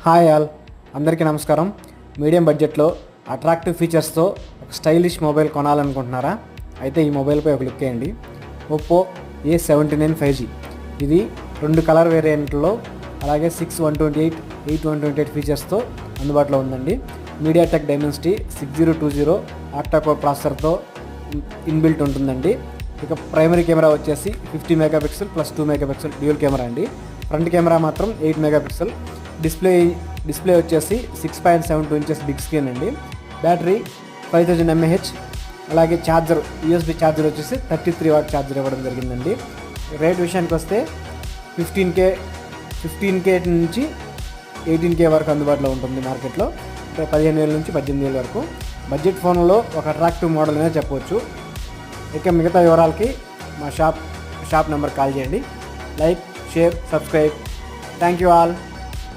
Hi all, అందరికీ నమస్కారం. Medium బడ్జెట్లో అట్రాక్టివ్ ఫీచర్స్తో ఒక స్టైలిష్ మొబైల్ కొనాలనుకుంటున్నారా? అయితే ఈ మొబైల్పై ఒక లుక్ వేయండి. Oppo A79 5G. ఇది 2 కలర్ వేరియంట్లో అలాగే 6 128 8 128 ఫీచర్స్తో అందుబాటులో ఉందండి. మీడియాటెక్ డైమెన్సిటీ 6020 ఆక్టా కోర్ ప్రాసెసర్తో ఇన్బిల్ట్ ఉంటుందండి. ఇక ప్రైమరీ కెమెరా వచ్చేసి 50 megapixel plus 2 megapixel dual camera అండి. ఫ్రంట్ కెమెరా మాత్రం 8 మెగాపిక్సెల్. డిస్ప్లే వచ్చేసి 6.72 ఇంచెస్ బిగ్ స్క్రీన్ అండి. Battery 5000 mAh. అలాగే ఛార్జర్ USB ఛార్జర్ వచ్చేసి 33 వాట్ ఛార్జర్ ఇవ్వడం జరిగిందండి. రేట్ విషయానికి వస్తే 15K నుంచి 18K వరకు అందుబాటులో ఉంటుంది మార్కెట్లో. అంటే 15,000 నుంచి 18,000 వరకు. బడ్జెట్ ఫోన్లో ఒక అట్రాక్టివ్ మోడల్ అనే చెప్పవచ్చు. ఇక మిగతా వివరాలకి మా షాప్ నెంబర్ కాల్ చేయండి. Like, share, subscribe. Thank you all.